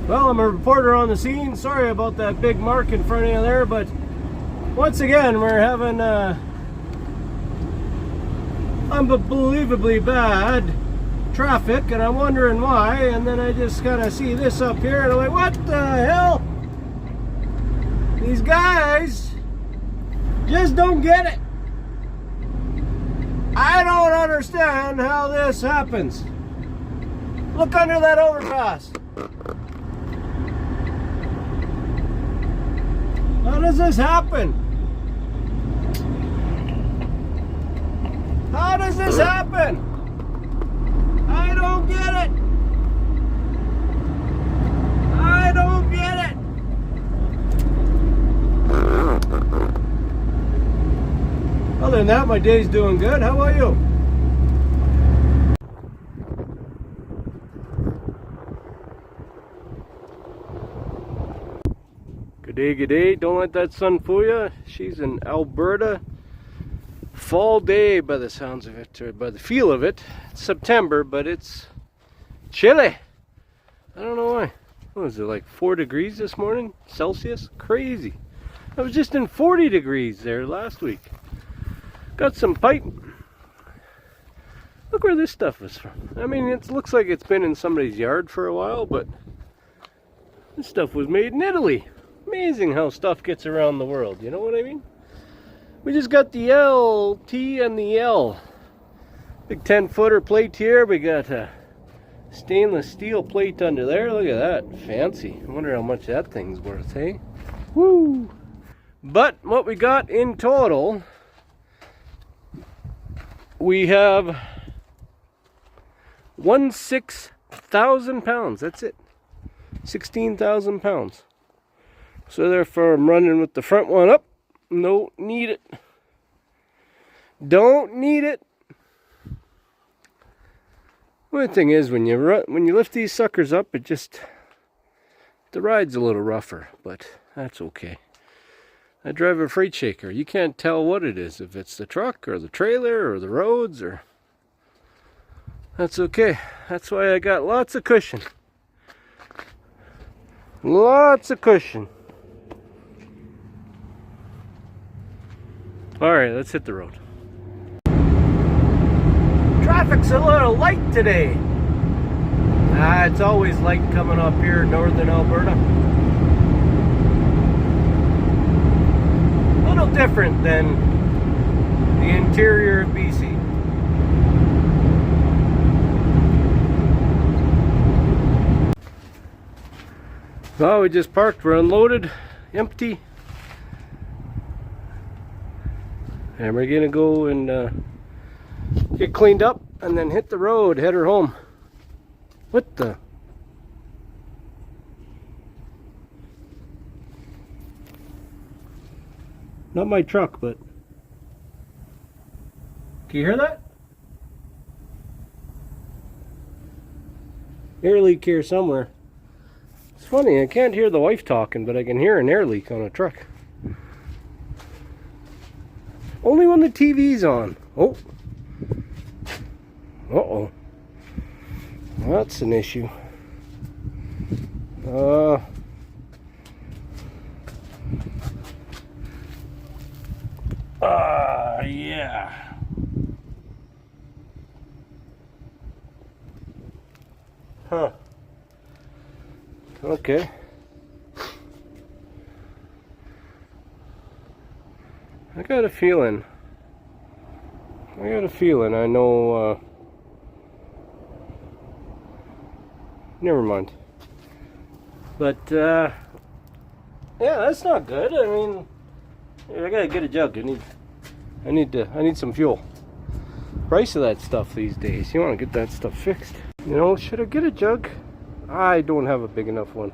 Well, I'm a reporter on the scene. Sorry about that big mark in front of you there, but once again, we're having unbelievably bad traffic, and I'm wondering why. And then I just kind of see this up here, and I'm like, what the hell? These guys just don't get it. I don't understand how this happens. Look under that overpass. How does this happen? How does this happen? I don't get it. I don't get it. Other than that, my day's doing good. How about you? Good day. Don't let that sun fool you. She's in Alberta. Fall day by the sounds of it, or by the feel of it. It's September, but it's chilly. I don't know why. What was it, like 4 degrees this morning? Celsius? Crazy. I was just in 40 degrees there last week. Got some pipe. Look where this stuff is from. I mean, it looks like it's been in somebody's yard for a while, but this stuff was made in Italy. Amazing how stuff gets around the world, you know what I mean? We just got the L, T, and the L. Big 10-footer plate here. We got a stainless steel plate under there. Look at that. Fancy. I wonder how much that thing's worth, hey? Woo! But what we got in total, we have 16,000 pounds. That's it. 16,000 pounds. So therefore I'm running with the front one up. Don't need it. Don't need it. One thing is, when you lift these suckers up, the ride's a little rougher, but that's okay. I drive a freight shaker. You can't tell what it is, if it's the truck or the trailer or the roads, or that's okay. That's why I got lots of cushion. Lots of cushion. Alright, let's hit the road. Traffic's a little light today. It's always light coming up here in northern Alberta. A little different than the interior of BC. Well, we just parked, we're unloaded, empty. And we're gonna go and get cleaned up and then hit the road, head her home. What the? Not my truck, but can you hear that? Air leak here somewhere. It's funny, I can't hear the wife talking, but I can hear an air leak on a truck. Only when the TV's on. Oh. Uh-oh. That's an issue. Yeah. Huh. Okay. I got a feeling I know, never mind. But, yeah, that's not good. I mean, I gotta get a jug. I need some fuel. Price of that stuff these days, you want to get that stuff fixed. You know, should I get a jug? I don't have a big enough one.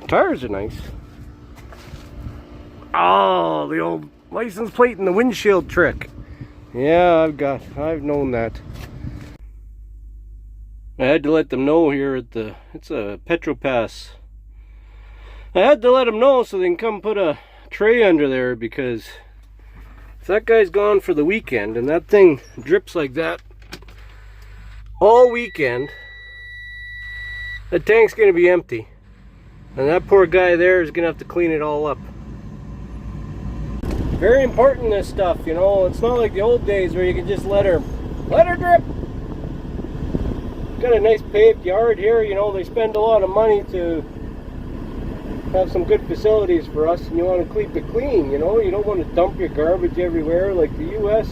Tires are nice. Oh, the old license plate and the windshield trick. Yeah, I've known that. I had to let them know here at it's a Petropass. I had to let them know so they can come put a tray under there, because if that guy's gone for the weekend and that thing drips like that all weekend, The tank's going to be empty. And that poor guy there is going to have to clean it all up. Very important, this stuff, you know. It's not like the old days where you could just let her drip. Got a nice paved yard here, you know. They spend a lot of money to have some good facilities for us, and you want to keep it clean, you know. You don't want to dump your garbage everywhere like the U.S.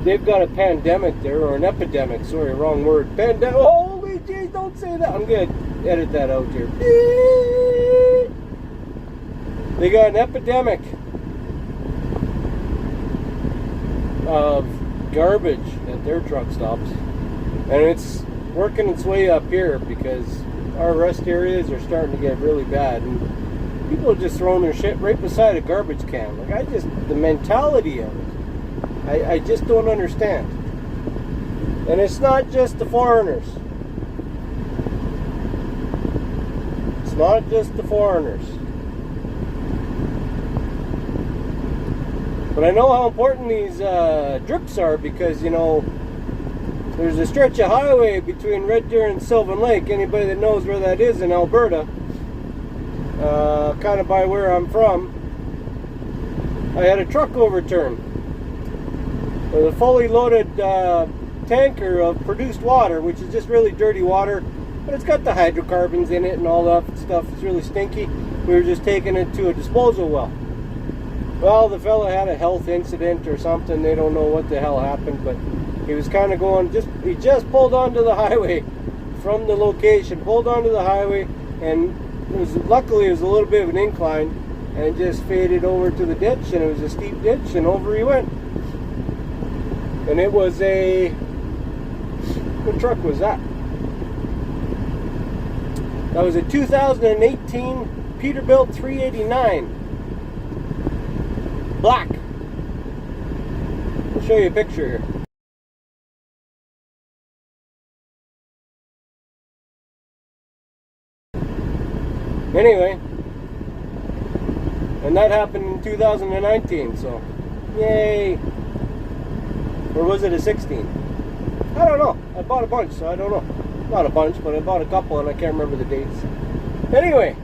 They've got a pandemic there, or an epidemic. Sorry, wrong word. Pandemic. Holy jeez, don't say that. I'm going to edit that out here. They got an epidemic of garbage at their truck stops, and it's working its way up here because our rest areas are starting to get really bad, and people are just throwing their shit right beside a garbage can. Like, the mentality of it, I just don't understand. And it's not just the foreigners. It's not just the foreigners. But I know how important these drips are because, you know, there's a stretch of highway between Red Deer and Sylvan Lake. Anybody that knows where that is in Alberta, kind of by where I'm from, I had a truck overturned. With a fully loaded tanker of produced water, which is just really dirty water, but it's got the hydrocarbons in it and all that stuff. It's really stinky. We were just taking it to a disposal well. Well, the fella had a health incident or something. They don't know what the hell happened, but he was kind of going, he just pulled onto the highway from the location, pulled onto the highway, and luckily it was a little bit of an incline, and it just faded over to the ditch, and it was a steep ditch, and over he went. And it was what truck was that? That was a 2018 Peterbilt 389. Black. I'll show you a picture here. Anyway, and that happened in 2019, so yay. Or was it a 16? I don't know. I bought a bunch, so I don't know. Not a bunch, but I bought a couple and I can't remember the dates. Anyway,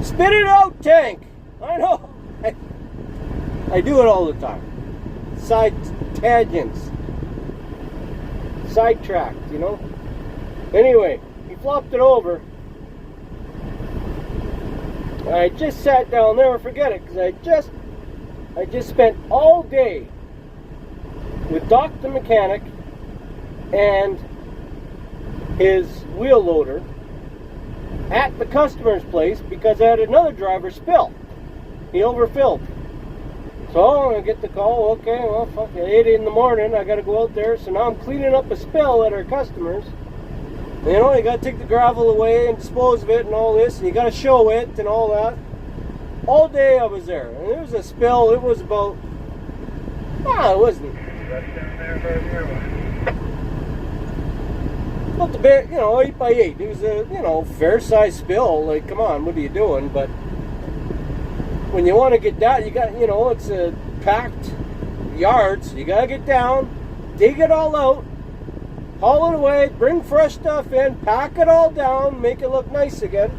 spit it out, tank. I know. I do it all the time. Side tangents. Sidetracked, you know. Anyway, he flopped it over. I just sat down there, never forget it, because I just spent all day with Doc the mechanic and his wheel loader at the customer's place because I had another driver spill. He overfilled. So I get the call, okay, well, fuck it, 8 in the morning, I got to go out there. So now I'm cleaning up a spill at our customers. You know, you got to take the gravel away and dispose of it and all this, and you got to show it and all that. All day I was there, and it was a spill. It was about, it wasn't. Not the big, 8 by 8. It was a, fair size spill. Like, come on, what are you doing? But when you want to get down, you got, it's a packed yard, so you got to get down, dig it all out, haul it away, bring fresh stuff in, pack it all down, make it look nice again.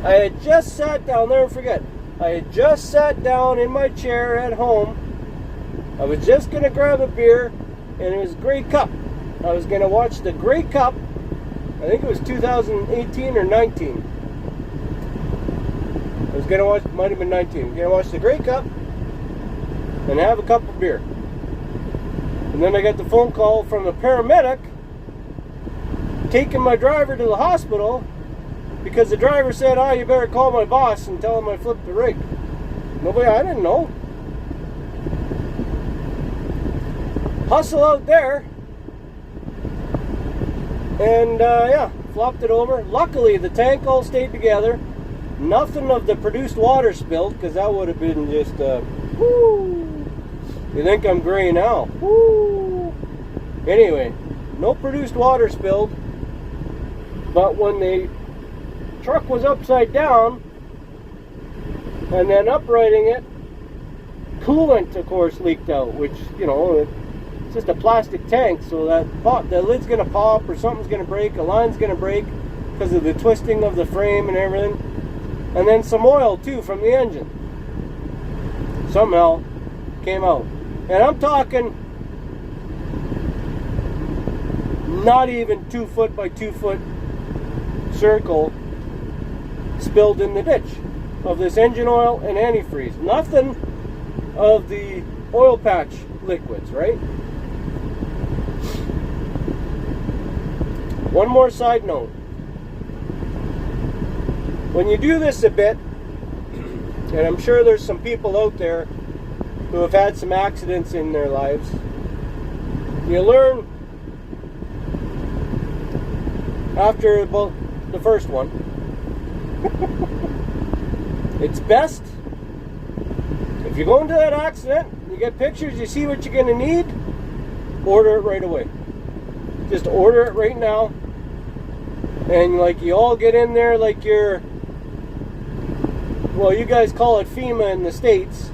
I had just sat down, never forget, I had just sat down in my chair at home. I was just going to grab a beer, and it was Grey Cup. I was going to watch the Grey Cup. I think it was 2018 or 19. I was going to watch, might have been 19. I was going to watch the Grey Cup and have a cup of beer. And then I got the phone call from a paramedic taking my driver to the hospital because the driver said, you better call my boss and tell him I flipped the rig. I didn't know. Hustle out there. And flopped it over. Luckily, the tank all stayed together. Nothing of the produced water spilled, because that would have been just, whoo. You think I'm gray now? Whoo. Anyway, no produced water spilled. But when the truck was upside down, and then uprighting it, coolant, of course, leaked out, which, It's just a plastic tank, so that the lid's gonna pop or something's gonna break, a line's gonna break because of the twisting of the frame and everything. And then some oil too from the engine. Somehow came out. And I'm talking not even 2 foot by 2 foot circle spilled in the ditch of this engine oil and antifreeze. Nothing of the oil patch liquids, right? One more side note. When you do this a bit, and I'm sure there's some people out there who have had some accidents in their lives, you learn after about the first one, it's best if you go into that accident, you get pictures, you see what you're going to need, order it right away. Just order it right now. And like you all get in there like you're, well, you guys call it FEMA in the States.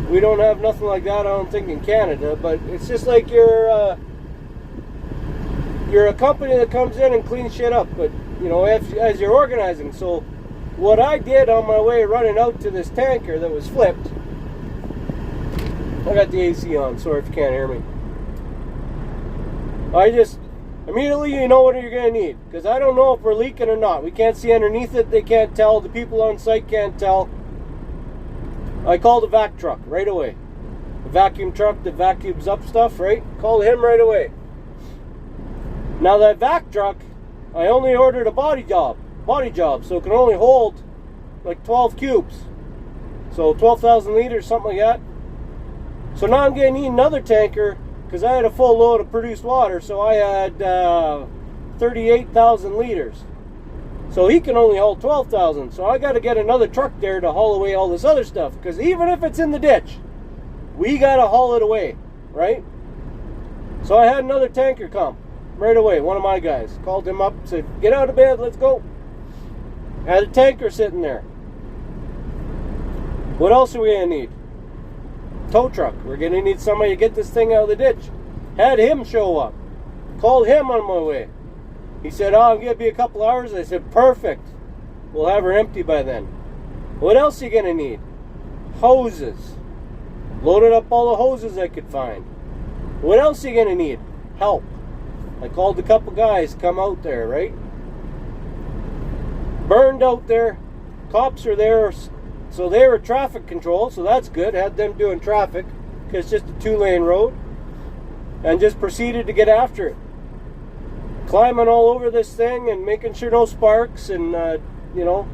We don't have nothing like that, I don't think, in Canada. But it's just like you're a company that comes in and cleans shit up. But, you know, as you're organizing. So what I did on my way running out to this tanker that was flipped, I got the AC on, sorry if you can't hear me. I just, immediately you know what you're going to need. Because I don't know if we're leaking or not. We can't see underneath it, they can't tell, the people on site can't tell. I called a vac truck right away. The vacuum truck that vacuums up stuff, right? Called him right away. Now that vac truck, I only ordered a body job, so it can only hold like 12 cubes. So 12,000 liters, something like that. So now I'm going to need another tanker because I had a full load of produced water, so I had 38,000 liters. So he can only hold 12,000. So I got to get another truck there to haul away all this other stuff. Because even if it's in the ditch, we got to haul it away, right? So I had another tanker come right away. One of my guys called him up, said, "Get out of bed, let's go." Had a tanker sitting there. What else are we going to need? Tow truck. We're going to need somebody to get this thing out of the ditch. Had him show up. Called him on my way. He said, "Oh, I'm going to be a couple hours." I said, "Perfect. We'll have her empty by then." What else are you going to need? Hoses. Loaded up all the hoses I could find. What else are you going to need? Help. I called a couple guys, come out there, right? Burned out there. Cops are there. So they were traffic control, so that's good. Had them doing traffic, because it's just a 2-lane road. And just proceeded to get after it. Climbing all over this thing and making sure no sparks, and you know,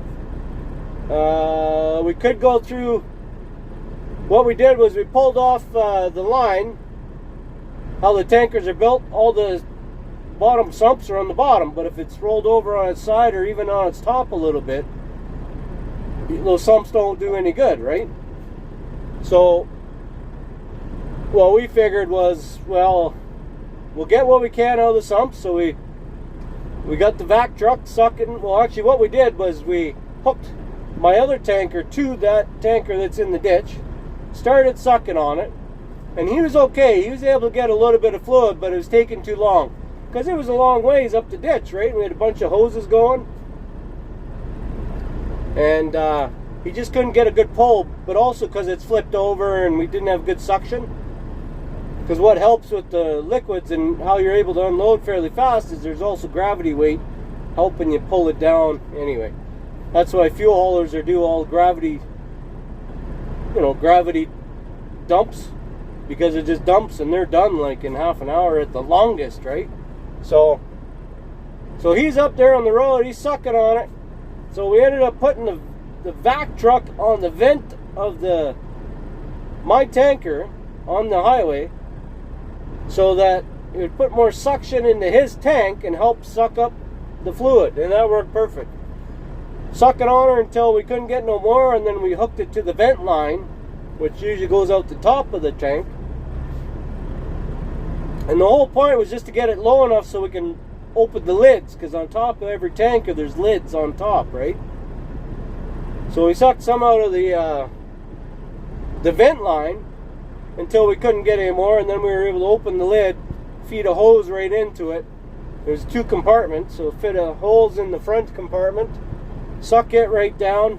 we could go through. What we did was we pulled off the line. How the tankers are built, all the bottom sumps are on the bottom, but if it's rolled over on its side or even on its top a little bit, those sumps don't do any good, right? So what we figured was, well, we'll get what we can out of the sumps. So we got the vac truck sucking. Well, actually what we did was we hooked my other tanker to that tanker that's in the ditch, started sucking on it, and he was okay. He was able to get a little bit of fluid, but it was taking too long because it was a long ways up the ditch, right? We had a bunch of hoses going, and he just couldn't get a good pull, but also because it's flipped over and we didn't have good suction. Because what helps with the liquids and how you're able to unload fairly fast is there's also gravity weight helping you pull it down. Anyway, that's why fuel haulers are do all gravity, you know, gravity dumps, because it just dumps and they're done like in half an hour at the longest, right? So he's up there on the road, he's sucking on it. So we ended up putting the vac truck on the vent of my tanker on the highway, so that it would put more suction into his tank and help suck up the fluid, and that worked perfect. Sucking on her until we couldn't get no more, and then we hooked it to the vent line, which usually goes out the top of the tank. And the whole point was just to get it low enough so we can open the lids, because on top of every tanker there's lids on top, right? So we sucked some out of the vent line, until we couldn't get any more, and then we were able to open the lid, feed a hose right into it. There's 2 compartments, so fit a hose in the front compartment, suck it right down,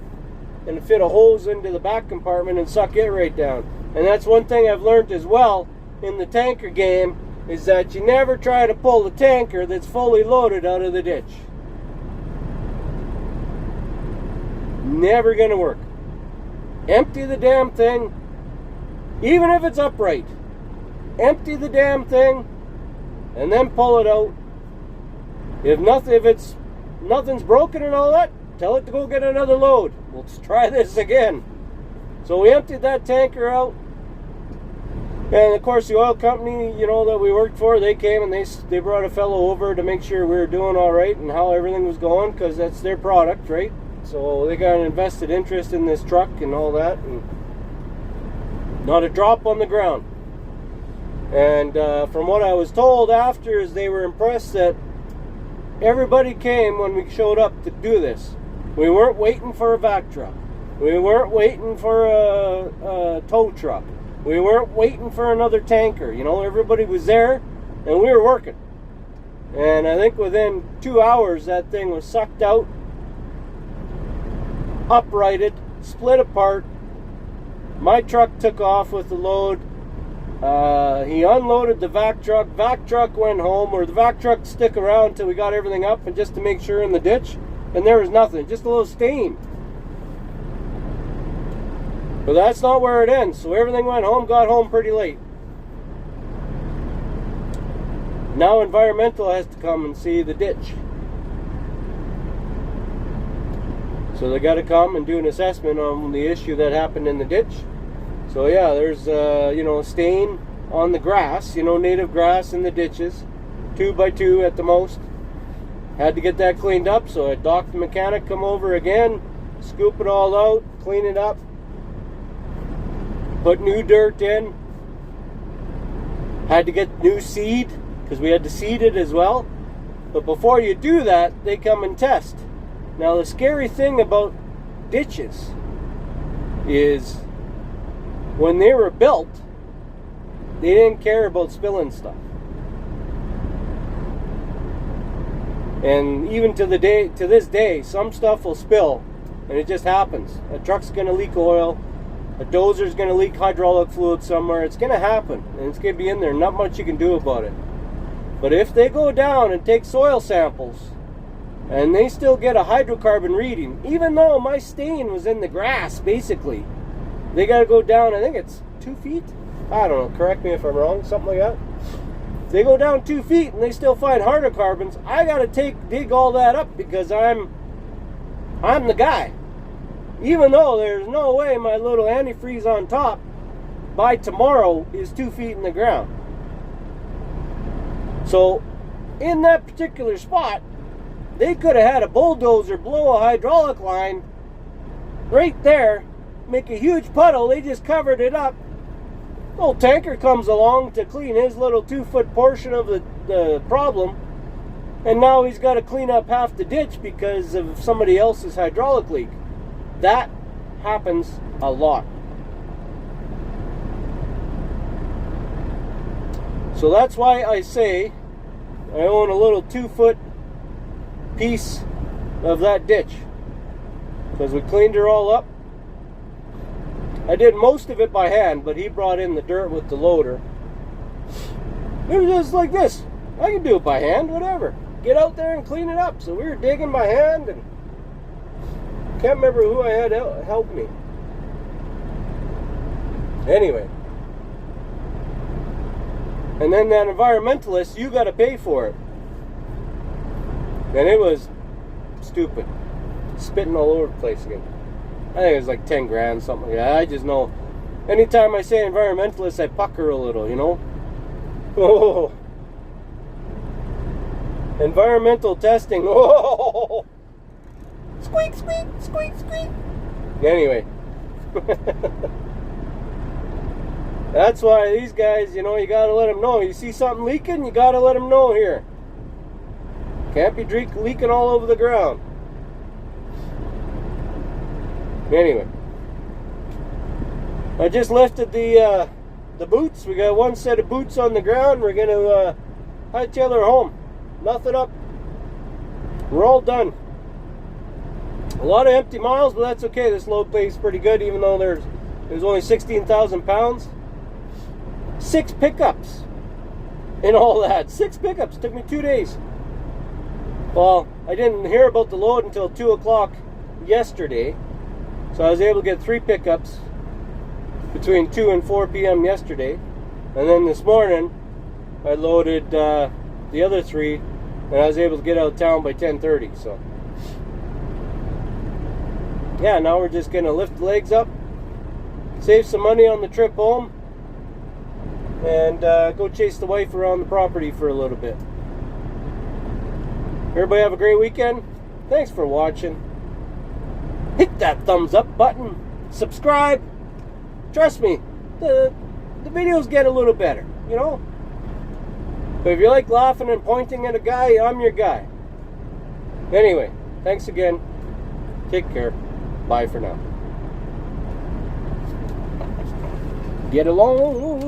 and fit a hose into the back compartment and suck it right down. And that's one thing I've learned as well in the tanker game, is that you never try to pull the tanker that's fully loaded out of the ditch. Never gonna work. Empty the damn thing, even if it's upright. Empty the damn thing, and then pull it out. If nothing's broken and all that, tell it to go get another load. Let's try this again. So we emptied that tanker out, and of course the oil company, you know, that we worked for, they came and they brought a fellow over to make sure we were doing all right and how everything was going, because that's their product, right? So they got an invested interest in this truck and all that, and not a drop on the ground. And from what I was told after, is they were impressed that everybody came when we showed up to do this. We weren't waiting for a vac truck. We weren't waiting for a tow truck. We weren't waiting for another tanker. You know, everybody was there and we were working. And I think within 2 hours that thing was sucked out, uprighted, split apart. My truck took off with the load. He unloaded the vac truck. Vac truck went home, or the vac truck stick around until we got everything up, and just to make sure in the ditch, and there was nothing, just a little stain. But that's not where it ends. So everything went home, got home pretty late. Now environmental has to come and see the ditch. So they got to come and do an assessment on the issue that happened in the ditch. So yeah, there's you know, a stain on the grass, you know, native grass in the ditches, 2 by 2 at the most. Had to get that cleaned up, so I docked the mechanic, come over again, scoop it all out, clean it up, put new dirt in. Had to get new seed, because we had to seed it as well. But before you do that, they come and test. Now the scary thing about ditches is when they were built, they didn't care about spilling stuff. And even to this day, some stuff will spill, and it just happens. A truck's gonna leak oil, a dozer's gonna leak hydraulic fluid somewhere. It's gonna happen, and it's gonna be in there. Not much you can do about it. But if they go down and take soil samples, and they still get a hydrocarbon reading, even though my stain was in the grass, basically, they got to go down, I think it's 2 feet? I don't know, correct me if I'm wrong, something like that. If they go down 2 feet and they still find hydrocarbons, I got to dig all that up, because I'm the guy. Even though there's no way my little antifreeze on top by tomorrow is 2 feet in the ground. So in that particular spot, they could have had a bulldozer blow a hydraulic line right there, make a huge puddle. They just covered it up. Old tanker comes along to clean his little 2-foot portion of the problem, and now he's got to clean up half the ditch because of somebody else's hydraulic leak. That happens a lot. So that's why I say I own a little 2-foot piece of that ditch, because we cleaned her all up. I did most of it by hand, but he brought in the dirt with the loader. It was just like this. I can do it by hand, whatever. Get out there and clean it up. So we were digging by hand, and can't remember who I had help me. Anyway, and then that environmentalist, you got to pay for it. And it was stupid. Spitting all over the place again. I think it was like 10 grand, something like that. I just know, anytime I say environmentalist, I pucker a little, you know? Oh. Environmental testing. Oh. Squeak, squeak, squeak, squeak. Anyway. That's why these guys, you know, you gotta let them know. You see something leaking, you gotta let them know here. Can't be leaking all over the ground. Anyway, I just lifted the the boots. We got one set of boots on the ground. We're going to hightail her home. Nothing up. We're all done. A lot of empty miles, but that's okay. This load plays pretty good, even though there's only 16,000 pounds. 6 pickups and all that. 6 pickups. Took me 2 days. Well, I didn't hear about the load until 2 o'clock yesterday. So I was able to get 3 pickups between 2 and 4 p.m. yesterday. And then this morning, I loaded the other 3, and I was able to get out of town by 10:30. So, yeah, now we're just going to lift the legs up, save some money on the trip home, and go chase the wife around the property for a little bit. Everybody have a great weekend. Thanks for watching. Hit that thumbs up button. Subscribe. Trust me, the videos get a little better, you know? But if you like laughing and pointing at a guy, I'm your guy. Anyway, thanks again. Take care. Bye for now. Get along,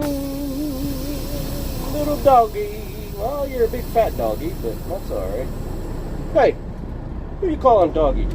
little doggy. Well, you're a big fat doggy, but that's alright. Hey, who you calling doggy?